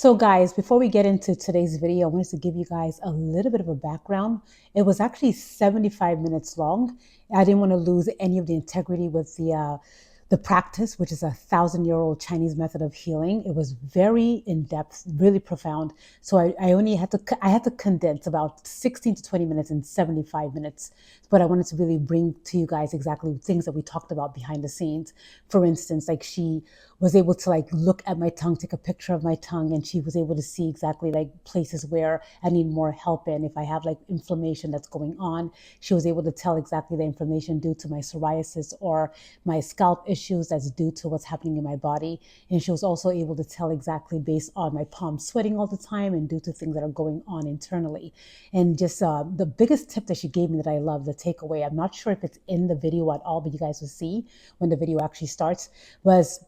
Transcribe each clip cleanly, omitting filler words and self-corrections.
So guys, before we get into today's video, I wanted to give you guys a little bit of a background. It was actually 75 minutes long. I didn't want to lose any of the integrity with the practice, which is 1,000-year-old Chinese method of healing. It was very in-depth, really profound. So I only had to condense about 16 to 20 minutes in 75 minutes. But I wanted to really bring to you guys exactly things that we talked about behind the scenes. For instance, like she was able to like look at my tongue, take a picture of my tongue, and she was able to see exactly like places where I need more help in. If I have like inflammation that's going on, she was able to tell exactly the inflammation due to my psoriasis or my scalp issues that's due to what's happening in my body. And she was also able to tell exactly based on my palms sweating all the time and due to things that are going on internally. And just the biggest tip that she gave me that I love, the takeaway, I'm not sure if it's in the video at all, but you guys will see when the video actually starts, was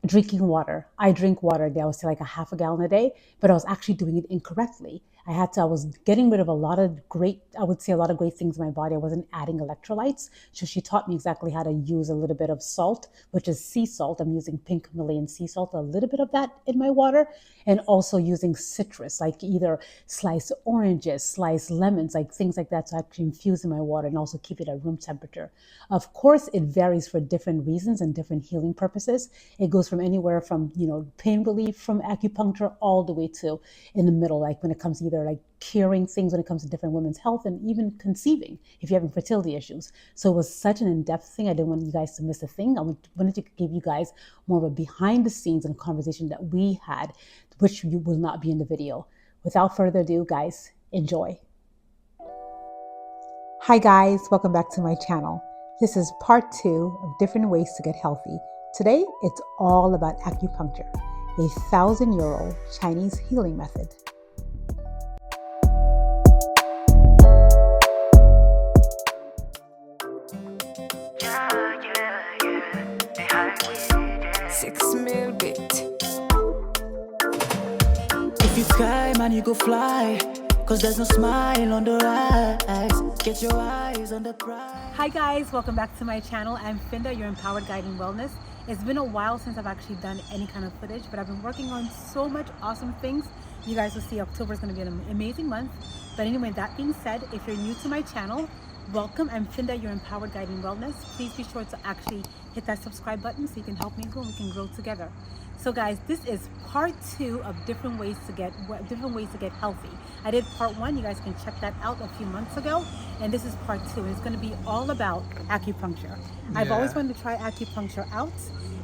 drinking water. I drink water. I was like a half a gallon a day, but I was actually doing it incorrectly. I was getting rid of a lot of great, I would say a lot of great things in my body. I wasn't adding electrolytes. So she taught me exactly how to use a little bit of salt, which is sea salt. I'm using pink Himalayan sea salt, a little bit of that in my water, and also using citrus, like either sliced oranges, sliced lemons, like things like that to actually infuse in my water and also keep it at room temperature. Of course, it varies for different reasons and different healing purposes. It goes from anywhere from, pain relief from acupuncture all the way to in the middle, like when it comes to either like curing things when it comes to different women's health and even conceiving if you're having fertility issues. So it was such an in-depth thing. I didn't want you guys to miss a thing. I wanted to give you guys more of a behind the scenes and conversation that we had, which you will not be in the video. Without further ado, guys, enjoy. Hi guys, welcome back to my channel. This is part 2 of different ways to get healthy. Today, it's all about acupuncture, a 1,000-year-old Chinese healing method. If you sky, man, you go fly. Cause there's no smile on the rise. Get your eyes on the prize. Hi guys, welcome back to my channel. I'm Finda, your empowered guide in wellness. It's been a while since I've actually done any kind of footage, but I've been working on so much awesome things. You guys will see October is going to be an amazing month. But anyway, that being said, if you're new to my channel, welcome. I'm Finda, your empowered guide in wellness. Please be sure to actually hit that subscribe button so you can help me grow and we can grow together. So guys, this is part 2 of different ways to get healthy. I did part 1, you guys can check that out a few months ago, and this is part 2, and it's going to be all about acupuncture. I've always wanted to try acupuncture out,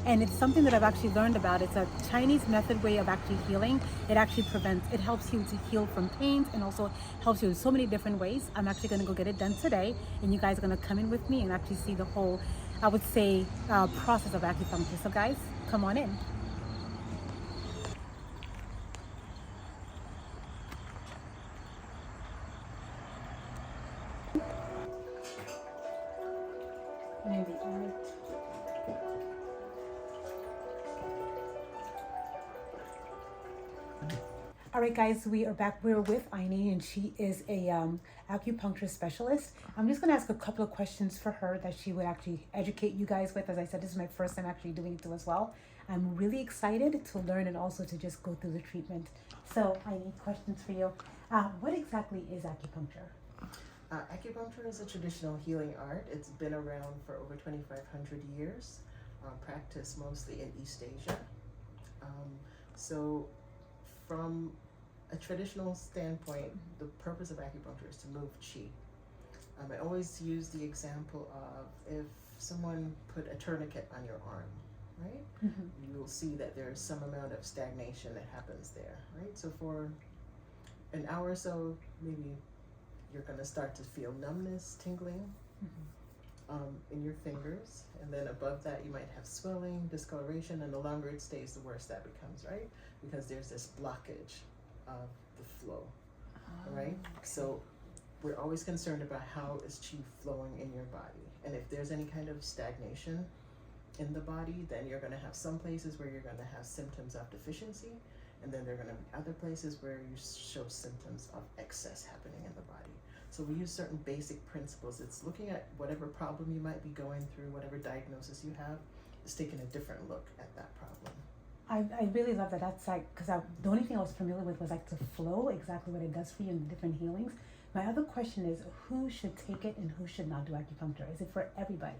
and it's something that I've actually learned about. It's a Chinese method way of actually healing. It actually it helps you to heal from pains and also helps you in so many different ways. I'm actually going to go get it done today, and you guys are going to come in with me and actually see the whole, I would say, process of acupuncture. So guys, come on in. Maybe. All right, guys, we are back. We're with Aini, and she is a acupuncture specialist. I'm just going to ask a couple of questions for her that she would actually educate you guys with. As I said, this is my first time actually doing it too as well. I'm really excited to learn and also to just go through the treatment. So, Aini, questions for you. What exactly is acupuncture? Acupuncture is a traditional healing art. It's been around for over 2,500 years, practiced mostly in East Asia. So from a traditional standpoint, the purpose of acupuncture is to move qi. I always use the example of if someone put a tourniquet on your arm, right? Mm-hmm. You will see that there's some amount of stagnation that happens there, right? So for an hour or so, maybe you're going to start to feel numbness, tingling in your fingers. And then above that, you might have swelling, discoloration, and the longer it stays, the worse that becomes, right? Because there's this blockage of the flow, right? Okay. So we're always concerned about how is qi flowing in your body. And if there's any kind of stagnation in the body, then you're going to have some places where you're going to have symptoms of deficiency. And then there are going to be other places where you show symptoms of excess happening in the body. So we use certain basic principles. It's looking at whatever problem you might be going through, whatever diagnosis you have, is taking a different look at that problem. I really love that. That's like, because the only thing I was familiar with was like the flow, exactly what it does for you in different healings. My other question is, who should take it and who should not do acupuncture? Is it for everybody?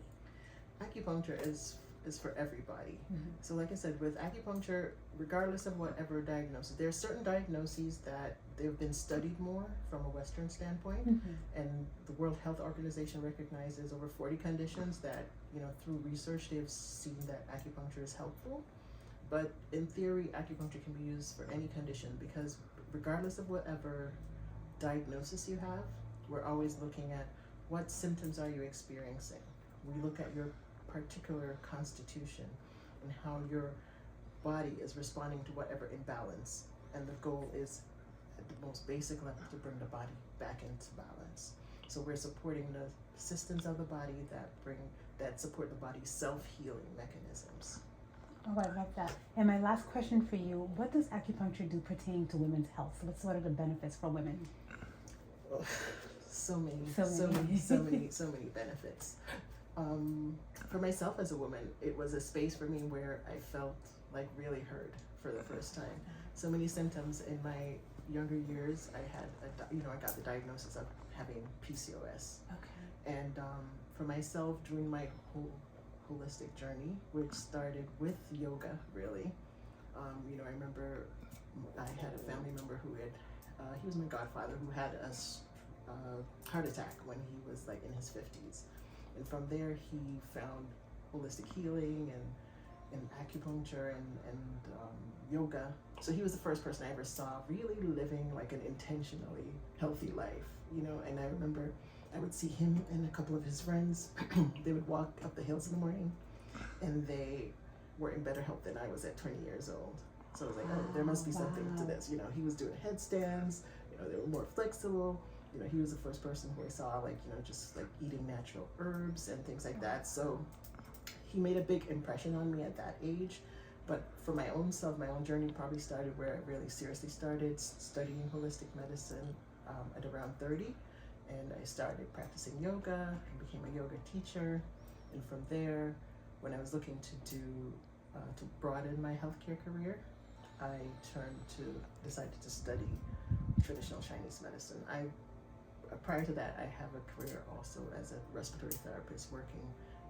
Acupuncture is for everybody. Mm-hmm. So like I said, with acupuncture, regardless of whatever diagnosis, there are certain diagnoses that they've been studied more from a Western standpoint, Mm-hmm. and the World Health Organization recognizes over 40 conditions that, through research they've seen that acupuncture is helpful. But in theory, acupuncture can be used for any condition, because regardless of whatever diagnosis you have, we're always looking at what symptoms are you experiencing. We look at your particular constitution and how your body is responding to whatever imbalance, and the goal is at the most basic level to bring the body back into balance. So we're supporting the systems of the body that support the body's self-healing mechanisms. Oh, I like that. And my last question for you, what does acupuncture do pertaining to women's health? So what's sort of the benefits for women? Oh, so many benefits. For myself as a woman, it was a space for me where I felt like really heard for the first time. So many symptoms in my younger years. I got the diagnosis of having PCOS. Okay. And for myself, during my whole holistic journey, which started with yoga, really. I remember I had a family member who he was my godfather, who had a heart attack when he was like in his 50s. And from there, he found holistic healing and acupuncture and yoga. So he was the first person I ever saw really living like an intentionally healthy life, and I remember I would see him and a couple of his friends. They would walk up the hills in the morning, and they were in better health than I was at 20 years old. So I was like, oh, there must be something to this. He was doing headstands, they were more flexible. He was the first person who I saw just like eating natural herbs and things like that. So he made a big impression on me at that age. But for my own self, my own journey probably started where I really seriously started studying holistic medicine at around 30. And I started practicing yoga and became a yoga teacher. And from there, when I was looking to broaden my healthcare career, I decided to study traditional Chinese medicine. Prior to that, I have a career also as a respiratory therapist, working,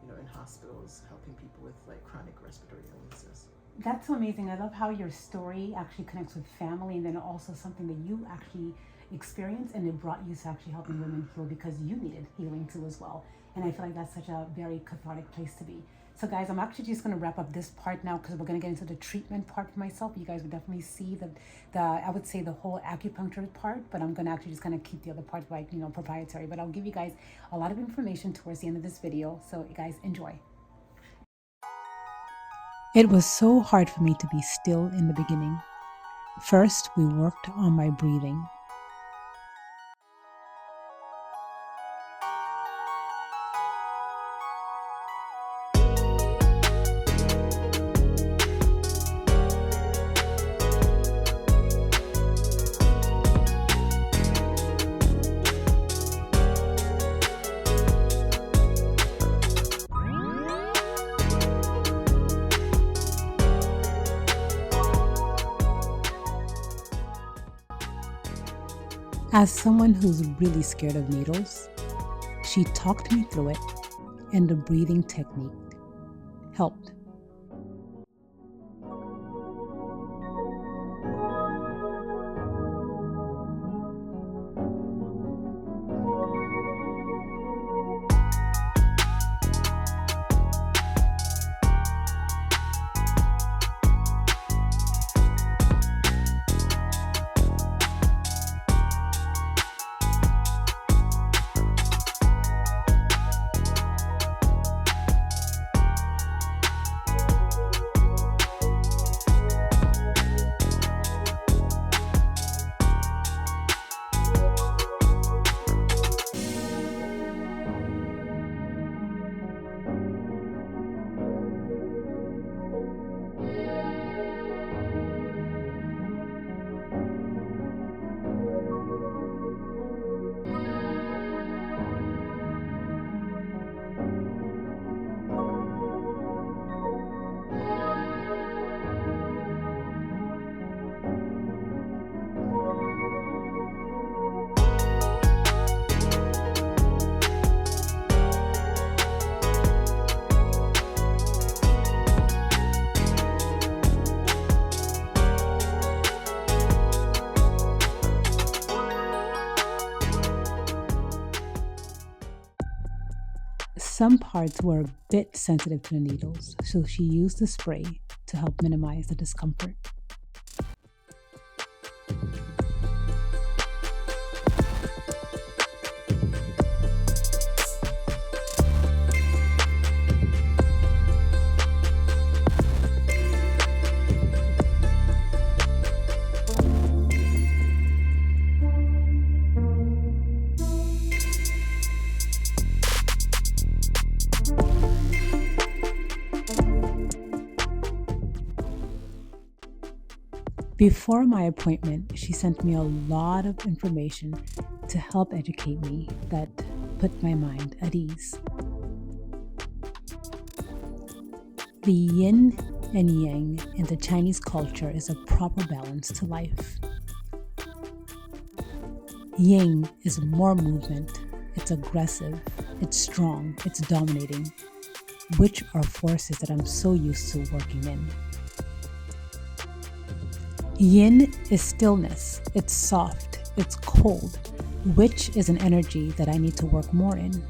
in hospitals, helping people with like chronic respiratory illnesses. That's so amazing. I love how your story actually connects with family, and then also something that you actually experienced, and it brought you to actually helping women heal because you needed healing too as well. And I feel like that's such a very cathartic place to be. So guys, I'm actually just going to wrap up this part now, because we're going to get into the treatment part for myself. You guys will definitely see I would say the whole acupuncture part, but I'm going to actually just kind of keep the other parts like, proprietary. But I'll give you guys a lot of information towards the end of this video. So you guys enjoy. It was so hard for me to be still in the beginning. First, we worked on my breathing. As someone who's really scared of needles, she talked me through it, and the breathing technique helped. some parts were a bit sensitive to the needles, so she used the spray to help minimize the discomfort. Before my appointment, she sent me a lot of information to help educate me that put my mind at ease. The yin and yang in the Chinese culture is a proper balance to life. Yin is more movement, it's aggressive, it's strong, it's dominating, which are forces that I'm so used to working in. Yin is stillness, it's soft, it's cold, which is an energy that I need to work more in.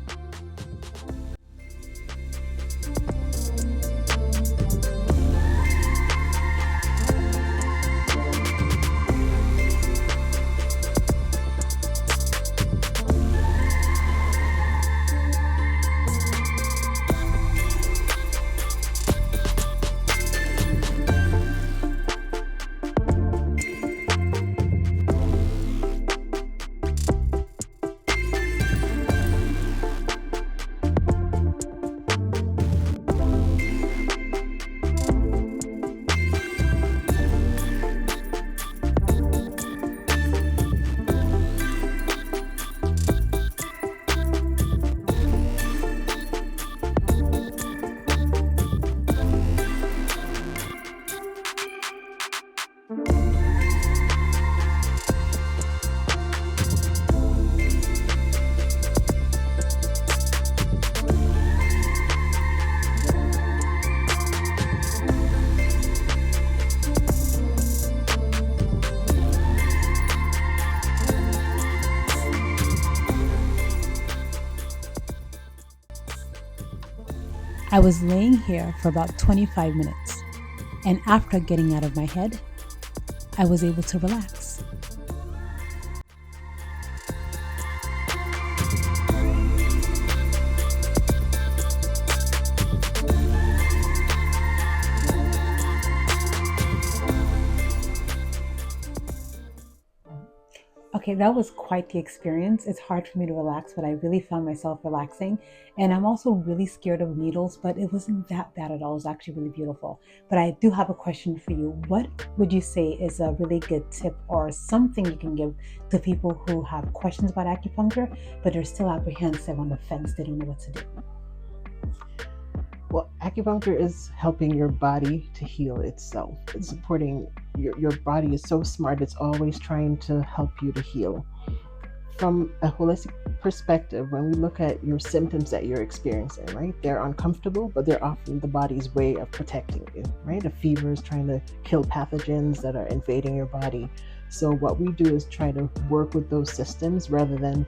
I was laying here for about 25 minutes, and after getting out of my head, I was able to relax. Okay, that was quite the experience. It's hard for me to relax, but I really found myself relaxing. And I'm also really scared of needles, but it wasn't that bad at all. It was actually really beautiful. But I do have a question for you. What would you say is a really good tip or something you can give to people who have questions about acupuncture, but they're still apprehensive on the fence? They don't know what to do. Well, acupuncture is helping your body to heal itself. It's supporting your body is so smart. It's always trying to help you to heal. From a holistic perspective, when we look at your symptoms that you're experiencing, right? They're uncomfortable, but they're often the body's way of protecting you, right? A fever is trying to kill pathogens that are invading your body. So what we do is try to work with those systems rather than,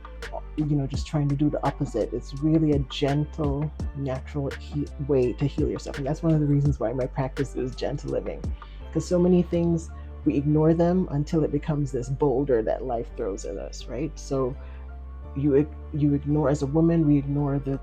just trying to do the opposite. It's really a gentle, natural way to heal yourself. And that's one of the reasons why my practice is gentle living. Because so many things, we ignore them until it becomes this boulder that life throws at us, right? So you ignore, as a woman, we ignore the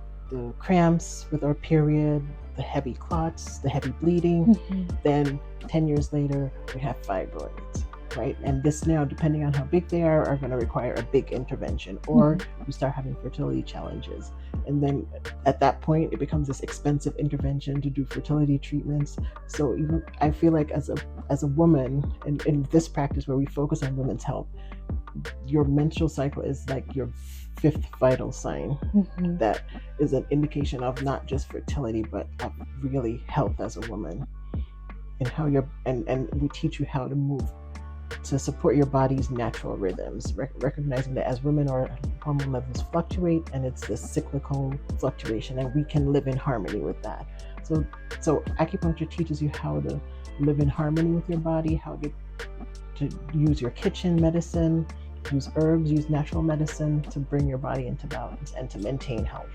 cramps with our period, the heavy clots, the heavy bleeding. Then 10 years later, we have fibroids, right? And this now, depending on how big they are going to require a big intervention, or we start having fertility challenges. And then at that point, it becomes this expensive intervention to do fertility treatments. So even, I feel like as a woman, in this practice where we focus on women's health, your menstrual cycle is like your fifth vital sign. That is an indication of not just fertility, but of really health as a woman. And how and we teach you how to move to support your body's natural rhythms, recognizing that as women, our hormone levels fluctuate, and it's this cyclical fluctuation, and we can live in harmony with that. So acupuncture teaches you how to live in harmony with your body, how to use your kitchen medicine, use herbs, use natural medicine to bring your body into balance and to maintain health.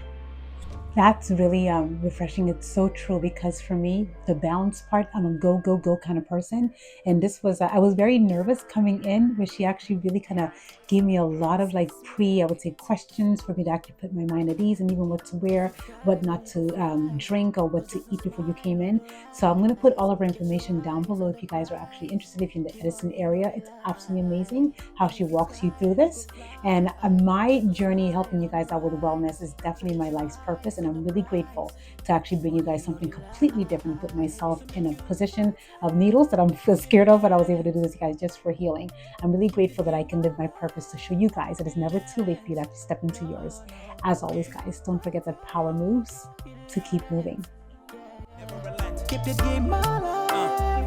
That's really refreshing. It's so true because for me, the balance part, I'm a go, go, go kind of person. And this was, I was very nervous coming in, where she actually really kind of gave me a lot of like I would say, questions for me to actually put my mind at ease, and even what to wear, what not to drink, or what to eat before you came in. So I'm going to put all of her information down below if you guys are actually interested. If you're in the Edison area, it's absolutely amazing how she walks you through this. And my journey helping you guys out with wellness is definitely my life's purpose. And I'm really grateful to actually bring you guys something completely different, put myself in a position of needles that I'm scared of, but I was able to do this, guys, just for healing. I'm really grateful that I can live my purpose to show you guys it is never too late for you to step into yours. As always, guys, don't forget that power moves to keep moving. Keep the game alive.